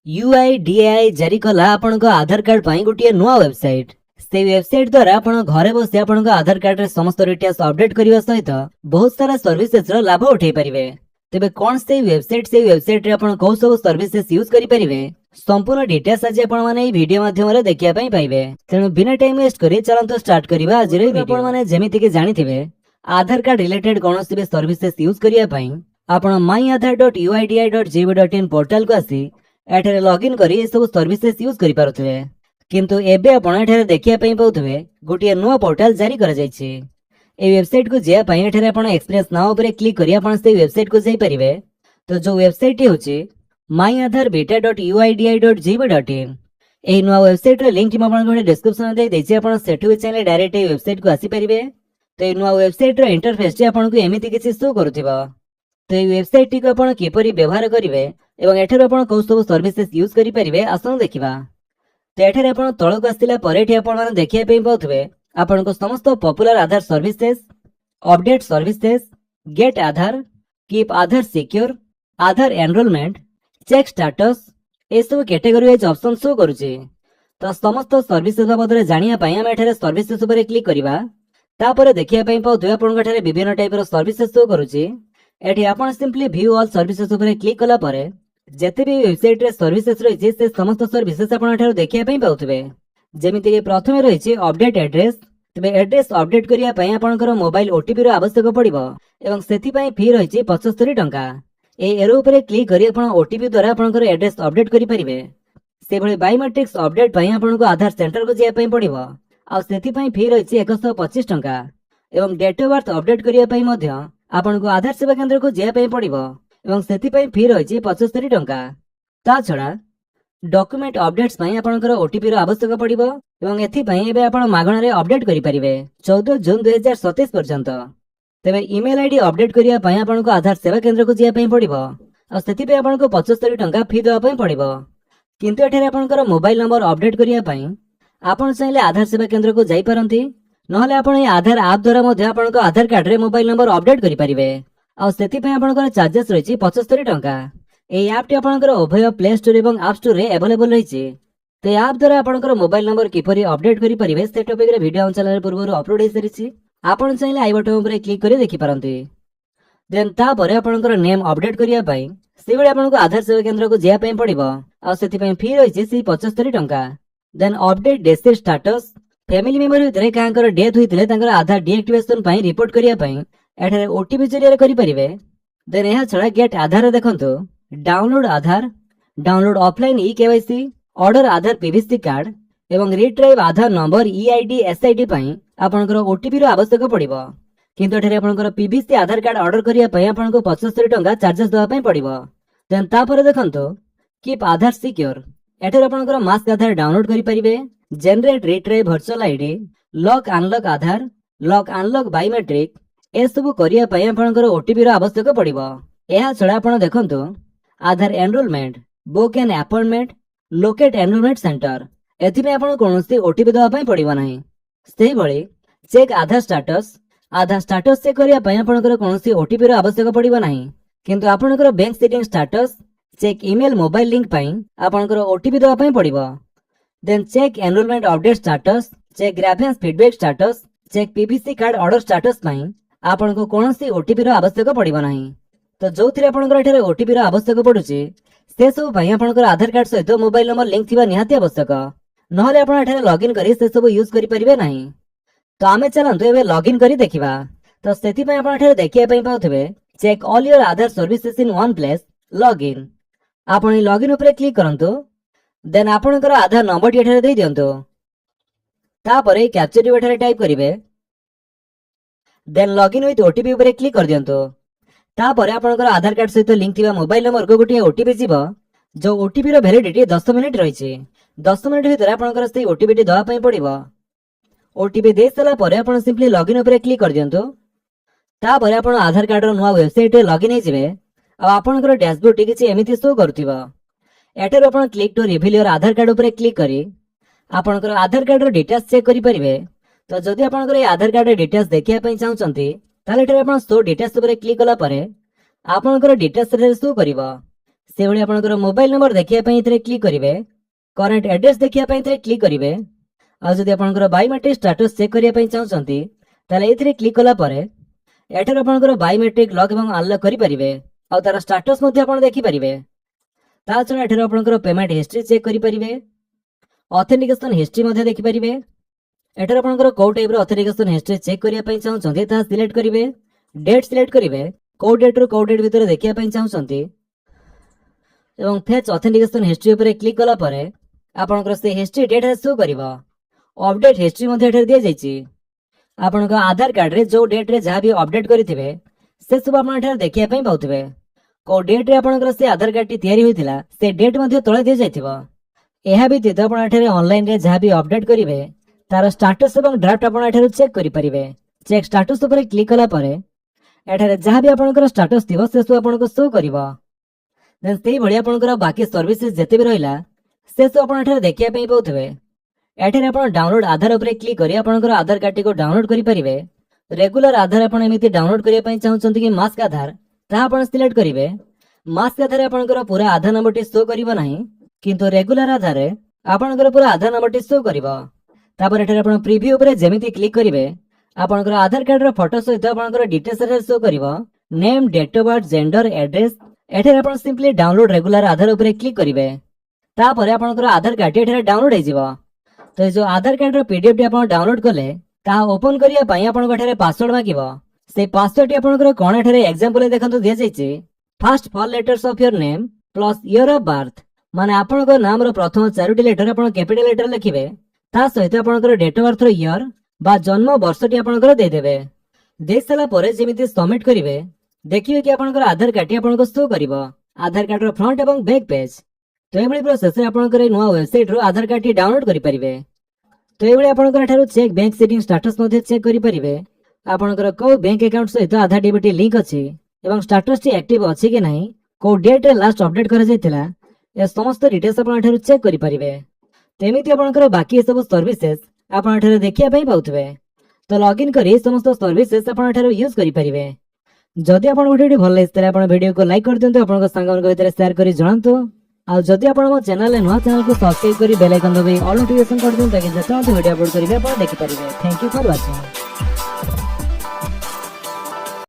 UIDAI जारी कला आपन आधार कार्ड पाई गोटे नुआ वेबसाइट से वेबसाइट द्वारा आपण घरे बसी आपण आधार कार्ड रे समस्त डिटेल्स अपडेट करने सहित बहुत सारा सर्विसेज रो लाभ उठे पारिबे। तेबे कोन से वेबसाइट रे आपण को सब सर्विसेज यूज करि परिबे संपूर्ण डिटेल्स आज आपण माने वीडियो माध्यम रे देखिया पई पाइबे। तेनु बिना टाइम वेस्ट करी चलंतो स्टार्ट करिबा। आज रे आपण माने जेमिति के जानिथिबे आधार कार्ड रिलेटेड कोनोसी भी सर्विसेज यूज करिया पई आपण myaadhar.uidi.gov.in पोर्टल को आसी एठारे लॉगिन करी ए सब सर्विसेज यूज करि पारुथबे। किंतु एबे आपण एठारे देखिया पई पाउथबे गोटे नुआ पोर्टल जारी करा जायछि। ए वेबसाइट को जे पई एठारे आपण एक्सपीरियंस नाउ ऊपर क्लिक करी आपण से वेबसाइट को जाई परिबे। तो जो वेबसाइट होछि myaadharbeta.uidi.gov.in ए नुआ वेबसाइट रे लिंक म आपण डिस्क्रिप्शन दे दैछि। आपण सेठु चैनल डायरेक्ट ए वेबसाइट को आसी परिबे। तो ए नुआ वेबसाइट रो इंटरफेस जे आपण को एमिति किछि शो करूथिबा। तो ए वेबसाइट टी को आपण किपरि व्यवहार करिवे एवं एठारे आपण को सब सर्विसेज यूज करि परिबे आसन देखिबा। तो एठारे आपण तळ को आसिला परे एठी आपण माने देखिया पई पाउथबे आपण को समस्त पॉपुलर आधार सर्विसेज, अपडेट सर्विसेज, गेट आधार, कीप आधार सिक्योर, आधार एनरोलमेंट, चेक स्टेटस ए सब कैटेगरी वाइज ऑप्शन शो करूची। तो समस्त सर्विसेज बाबद रे जानिया पई हम एठारे सर्विसेज ऊपर क्लिक करिबा। तापर देखिया पई पाउथबे आपण एठारे विभिन्न टाइप रो सर्विसेज शो करूची। एठी आपण सिंपली व्यू ऑल सर्विसेज ऊपर क्लिक कला परे जेते भी वेबसाइट रे सर्विसेज रहिछि से समस्त सर्विसेज आपण एठारे देखिया पई पाउथबे। जेमिति कि प्रथमे रहिछि अपडेट एड्रेस। तबे एड्रेस अपडेट करिया पई आपनकर मोबाइल ओटीपी रो आवश्यक पड़िबो एवं सेति पई फी रहिछि 75 टंका। ए एरो ऊपर क्लिक करी आपण ओटीपी द्वारा आपनकर एड्रेस अपडेट करि परिबे। से भली बायोमेट्रिक्स अपडेट पई आपनको आधार सेंटर को जिया पई पड़िबो आ सेति पई फी रहिछि 125 टंका एवं डेट ऑफ बर्थ अपडेट करिया पई मध्य आपनको आधार सेवा केंद्र को जिया पई पड़िबो एवं सेति पई फी रहिछि 75 टंका। ता छडा डॉक्यूमेंट अपडेट्स पई आपनकर ओटीपी रो आवश्यक पड़िबो एवं एथि पई एबे आपण मागणा रे अपडेट करि परिबे 14 जून 2027 पर्यंत। तबे ईमेल आईडी अपडेट करिया पई आपनको आधार सेवा केंद्र को जिया पई पड़िबो आ सेति पई आपनको 75 टंका फी देवा पई पड़िबो। किंतु एठारे आपनकर मोबाइल नंबर अपडेट करिया पई आपण चाहिले आधार सेवा केंद्र को जाई परंती नहले आपण ए आधार ऐप द्वारा मध्ये आपनको आधार कार्ड रे मोबाइल नंबर अपडेट करि परिबे आ सेति पई आपनकर चार्जेस रहिछि 75 टंका। ए ऐप टी आपनकर उभय प्ले स्टोर एवं ऐप स्टोर रे अवेलेबल रहिछि। ते ऐप द्वारा आपनकर मोबाइल नंबर किपरि अपडेट करि परिबे से टॉपिक रे वीडियो चैनल रे पूर्व अपलोड हे सरिछि। आपण चाहिले आई बटन ऊपर क्लिक करि देखि पारंती। देन ता परे आपनकर नेम अपडेट करिया पई से बेले आपनको आधार सेवा केंद्र को जिया पई पड़िबो आ सेति पई फी रहिछि 75 टंका। Then update deceased status family member भितरे कांकर डेथ होइतिले तांकर आधार डीएक्टिवेशन पई रिपोर्ट करिया पई एठारे ओटीपी जरिया करि परिबे। देन एहा छडा गेट आधार देखंतु डाउनलोड आधार, डाउनलोड ऑफलाइन ई-केवाईसी, ऑर्डर आधार पीवीसी कार्ड एवं रिट्राइव आधार नंबर ईआईडी एसआईडी पई आपनकर ओटीपी रो आवश्यक पड़िबो। किंतु एठारे आपनकर पीवीसी आधार कार्ड ऑर्डर करिया पई आपनको 75 टंका चार्जेस देवा पई पड़िबो। देन तापर देखंतु कीप आधार सिक्योर एठारे आपनकर मास्क आधार डाउनलोड करि परिबे। Generate retrieve virtual ID, lock unlock Aadhaar, lock unlock biometric ए सब करिया पई आपनकर ओटीपी रो आवश्यक पड़िबो। एहा छडा आपण देखंतु Aadhaar enrolment, book an appointment, locate enrolment centre एथिमे आपण कोनोसी ओटीपी देवा पई पड़िबो नाही। सेहि भली चेक आधार स्टेटस चेक करिया पई आपणकर कोनोसी ओटीपी रो आवश्यक पड़िबो नाही। किंतु आपणकर bank setting status, check email mobile link पई आपणकर ओटीपी देवा पई पड़िबो। Then check enrolment update status, check grievance feedback status, check PVC card order status पई आपणको कोनोसी ओटीपी रो आवश्यक पड़िबो नाही। तो जो थिरे आपणकर एठारे ओटीपी रो आवश्यक पडुची से सब पई आपणकर आधार कार्ड सहित मोबाइल नंबर लिंक थिबा निहाती आवश्यक नहले आपण एठारे लॉगिन करी से सब यूज करि परिबे नाही। तो आमे चलंतु एबे लॉगिन करी देखिबा। तो सेति पई आपण एठारे देखिया पई पाउथबे check all your Aadhaar services in one place login. आपण लॉगिन ऊपर क्लिक करंतु। देन आपणकर आधार नंबर टी एठारे देई दियंतु। तापरे कैप्चर टी एठारे टाइप करिवे। देन लॉगिन विथ ओटीपी ऊपर क्लिक कर दियंतु। तापरे आपणकर आधार कार्ड सहित लिंक थिबा मोबाइल नंबर को गोटे ओटीपी जीवो जो ओटीपी रो वैलिडिटी 10 मिनिट रहिछि। 10 मिनिट भितर आपणकर से ओटीपी टी दवा पई पड़िबो। ओटीपी दे सला परे आपण सिंपली लॉगिन ऊपर क्लिक कर दियंतु। तापरे आपण आधार कार्ड रो नुवा वेबसाइट रे लॉगिन हे जिवे आ आपणकर डैशबोर्ड टी किछि एमिति शो करथिबो। एटर आपण click to reveal your Aadhaar card ऊपर क्लिक करी आपणकर आधार कार्ड रो डिटेल्स चेक करि परिबे। तो जदि आपणकर आधार कार्ड रे डिटेल्स देखिया पई चाहउचंती ताले एटर आपण शो डिटेल्स ऊपर क्लिक कला परे आपणकर डिटेल्स रे शो करिवो। से भली आपनकर मोबाइल नंबर देखिया पई इथरे क्लिक करिवे, करंट एड्रेस देखिया पई इथरे क्लिक करिवे। आ जदि आपनकर बायोमेट्रिक स्टेटस चेक करिया पई चाहउछंती ताले इथरे क्लिक कला परे एठर आपनकर बायोमेट्रिक लॉक एवं अनलॉक करि परिवे आ तार स्टेटस मध्ये आपण देखि परिवे। ता छडा एठर आपनकर पेमेंट हिस्ट्री चेक करि परिवे, ऑथेंटिकेशन हिस्ट्री मध्ये देखि परिवे। एठर आपनकर को टाइप रो ऑथेंटिकेशन हिस्ट्री चेक करिया पई चाहउछंती ता सिलेक्ट करिवे, डेट सिलेक्ट करिवे, को डेट रो को डेट भितर देखिया पई चाहउछंती एवं फेच ऑथेंटिकेशन हिस्ट्री ऊपर क्लिक कला परे आपनकर से हिस्ट्री डेटा शो करिवो। अपडेट हिस्ट्री मध्ये एठर दिया जायछि। आपनकर आधार कार्ड रे जो डेट रे जहा भी अपडेट करिथिबे से सब आपन एठर देखिया पई पाउथिबे। को डेट रे आपनकर से आधार कार्ड टी तयारी होइतिला से डेट मध्ये तळे दिया जायथिबो। एहा भी दित आपन एठर ऑनलाइन रे जहा भी अपडेट करिवे तार स्टेटस एवं ड्राफ्ट आपन एठर चेक करि परिवे। चेक स्टेटस ऊपर क्लिक कला परे एठर जहा भी आपनकर स्टेटस थिबो से सब आपनको शो करिवो। देन सेही भଳି आपनकर बाकी सर्विसेस जते भी रहिला से सब आपन एठर देखिया पई पाउथिबे। एठर आपण डाउनलोड आधार ऊपर क्लिक करी आपनकर आधार कार्ड को डाउनलोड करि परिवे। रेगुलर आधार आपण एमिति डाउनलोड करिया पई चाहउछंती कि मास्क आधार ता आपण सिलेक्ट करिवे। मास्क आधार आपनकर पूरा आधार नंबर टी शो करिवो नाही, किंतु रेगुलर आधार रे आपनकर पूरा आधार नंबर टी शो करिवो। तापर एठर आपण प्रीव्यू ऊपर जेमिति क्लिक करिवे आपनकर आधार कार्ड रो फोटो सहित आपनकर डिटेल्स रे शो करिवो, name, date of birth, gender, address. एठर आपण सिंपली डाउनलोड रेगुलर आधार ऊपर क्लिक करिवे। तापर आपनकर आधार कार्ड एठर डाउनलोड हे जिवो। तो जो आधार कार्ड रो पीडीएफ टी आपण डाउनलोड करले ता ओपन करिया पई आपण गठरे पासवर्ड मागिबो। से पासवर्ड टी आपण कोन एठरे एग्जांपल देखंतु दिया जायछि। First 4 letters of your name plus year of birth, माने आपण को नाम रो प्रथम 4टी लेटर आपण कैपिटल लेटर लिखिबे। ता सहित आपण डेट ऑफ बर्थ रो ईयर बा जन्म वर्ष टी आपण दे देबे। दे सला परे जेमिति सबमिट करिवे देखिबे कि आपण आधार कार्ड टी आपण शो करिवो। आधार कार्ड रो फ्रंट एवं बैक पेज। तो एभली प्रोसेस रे आपनकर नुवा वेबसाइट रो आधार कार्ड टी डाउनलोड करि परिवे। तो एभली आपनकर ठारो चेक बैंक सेटिंग स्टेटस मध्ये चेक करि परिवे। आपनकर को बैंक अकाउंट सहित आधार डेबिट लिंक अछि एवं स्टेटस टी एक्टिव अछि कि नाही, को डेट रे लास्ट अपडेट करा जायतिला, ए समस्त डिटेल्स आपन ठारो चेक करि परिवे। तेमिति आपनकर बाकी सब सर्विसेस आपन ठारो देखिया पई पाउथबे। तो लॉगिन करी समस्त सर्विसेस आपन ठारो यूज करि परिवे। जदि आपन वीडियो भल लागै आपन वीडियो को लाइक कर दियंतु, आपन संगन को भीतर शेयर करि जणांतु। आ जदि आपण मो चैनल नुआ चैनल को सब्सक्राइब करी बेल आइकन दबाई ऑल नोटिफिकेशन कर दियंतु ताकि जतन वीडियो अपलोड करिवे आपण देखि परिवे। Thank you for watching.